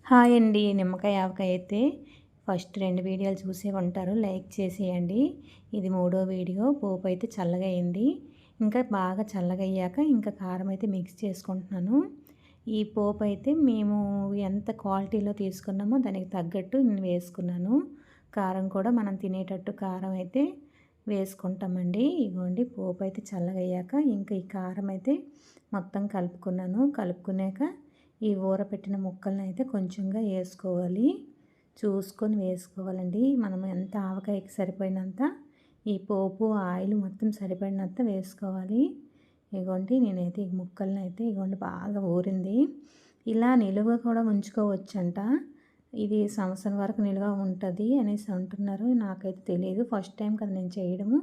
Hi అండి. నిమ్మకాయ ఆవకాయ అయితే ఫస్ట్ 2 వీడియోలు చూసే ఉంటారు. లైక్ చేసేయండి. ఇది మూడో వీడియో. పోపు అయితే చల్లగా అయింది. ఇంకా బాగా చల్లగా అయ్యాక ఇంకా కారం అయితే మిక్స్ చేసుకుంటున్నాను. ఈ పోపు అయితే మేము ఎంత క్వాలిటీలో తీసుకున్నామో దానికి తగ్గట్టు నేను వేసుకున్నాను. కారం కూడా మనం తినేటట్టు కారం అయితే వేసుకుంటామండి. ఇగోండి పోపు అయితే చల్లగా అయ్యాక ఇంకా ఈ కారం అయితే మొత్తం కలుపుకున్నాను. కలుపుకున్నాక ఈ ఊరపెట్టిన ముక్కలను అయితే కొంచెంగా వేసుకోవాలి. చూసుకొని వేసుకోవాలండి. మనం ఎంత ఆవకాయకి సరిపోయినంత ఈ పోపు ఆయిల్ మొత్తం సరిపడినంత వేసుకోవాలి. ఇగోండి నేనైతే ఈ ముక్కలను అయితే ఇగోండి బాగా ఊరింది. ఇలా నిలువ కూడా ఉంచుకోవచ్చంట. ఇది సంవత్సరం వరకు నిల్వ ఉంటుంది అనేసి అంటున్నారు. నాకైతే తెలియదు. ఫస్ట్ టైం కదా నేను చేయడము.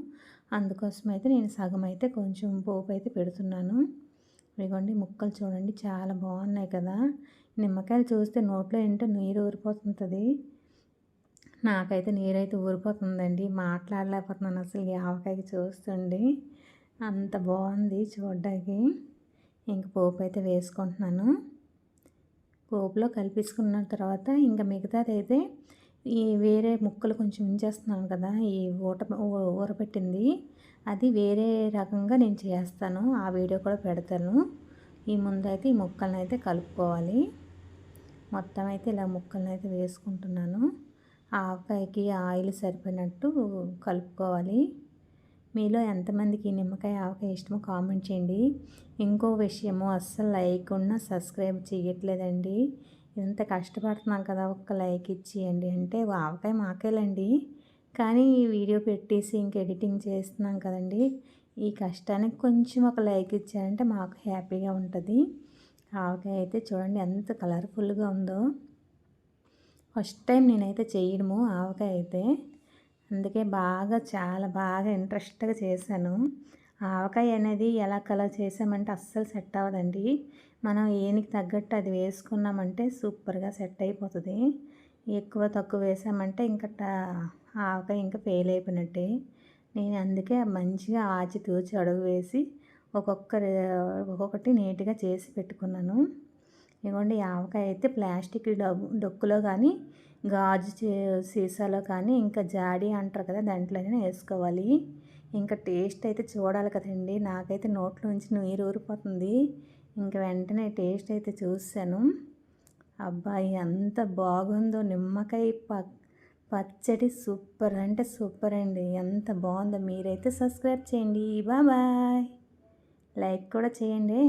అందుకోసం అయితే నేను సగం అయితే కొంచెం పోపు అయితే పెడుతున్నాను. ఇదిగోండి ముక్కలు చూడండి చాలా బాగున్నాయి కదా. నిమ్మకాయలు చూస్తే నోట్లో ఏంటో నీరు ఊరిపోతుంటుంది. నాకైతే నీరైతే ఊరిపోతుందండి. మాట్లాడలేకపోతున్నాను అసలు ఈ ఆవకాయకి చూస్తుండి. అంత బాగుంది చూడ్డానికి. ఇంక పోపు అయితే వేసుకుంటున్నాను. పోపులో కలిపేసుకున్న తర్వాత ఇంకా మిగతాది అయితే ఈ వేరే ముక్కలు కొంచెం ఉంచేస్తున్నాను కదా, ఈ ఊరపెట్టింది అది వేరే రకంగా నేను చేస్తాను. ఆ వీడియో కూడా పెడతాను. ఈ ముందైతే ఈ ముక్కలను అయితే కలుపుకోవాలి. మొత్తం అయితే ఇలా ముక్కలను అయితే వేసుకుంటున్నాను. ఆవకాయకి ఆయిల్ సరిపోయినట్టు కలుపుకోవాలి. మీలో ఎంతమందికి నిమ్మకాయ ఆవకాయ ఇష్టమో కామెంట్ చేయండి. ఇంకో విషయము, అస్సలు లైక్ ఉన్నా సబ్స్క్రైబ్ చేయట్లేదండి. ఇంత కష్టపడుతున్నాం కదా, ఒక్క లైక్ ఇచ్చేయండి. అంటే ఆవకాయ మాకేలండి, కానీ ఈ వీడియో పెట్టేసి ఇంక ఎడిటింగ్ చేస్తున్నాం కదండి. ఈ కష్టానికి కొంచెం ఒక లైక్ ఇచ్చారంటే మాకు హ్యాపీగా ఉంటుంది. ఆవకాయ అయితే చూడండి ఎంత కలర్ఫుల్గా ఉందో. ఫస్ట్ టైం నేనైతే చేయడము ఆవకాయ అయితే, అందుకే చాలా బాగా ఇంట్రెస్ట్గా చేశాను. ఆవకాయ అనేది ఎలా కలర్ చేసామంటే అస్సలు సెట్ అవ్వదండి. మనం ఏనికి తగ్గట్టు అది వేసుకున్నామంటే సూపర్గా సెట్ అయిపోతుంది. ఎక్కువ తక్కువ వేసామంటే ఇంకా ఆవకాయ ఇంకా ఫెయిల్ అయిపోయినట్టే. నేను అందుకే మంచిగా ఆచితూచి అడుగు వేసి ఒక్కొక్కటి నీట్గా చేసి పెట్టుకున్నాను. ఇదిగోండి ఆవకాయ అయితే ప్లాస్టిక్ డొక్కులో కానీ గాజు సీసాలో కానీ ఇంకా జాడీ అంటారు కదా దాంట్లోనే వేసుకోవాలి. ఇంకా టేస్ట్ అయితే చూడాలి కదండి. నాకైతే నోట్లోంచి నీరు ఊరిపోతుంది. ఇంకా వెంటనే టేస్ట్ అయితే చూశాను. అబ్బాయి ఎంత బాగుందో. నిమ్మకాయ పచ్చడి సూపర్ అంటే సూపర్ అండి. ఎంత బాగుందో. మీరైతే సబ్స్క్రైబ్ చేయండి. బాయ్. లైక్ కూడా చేయండి.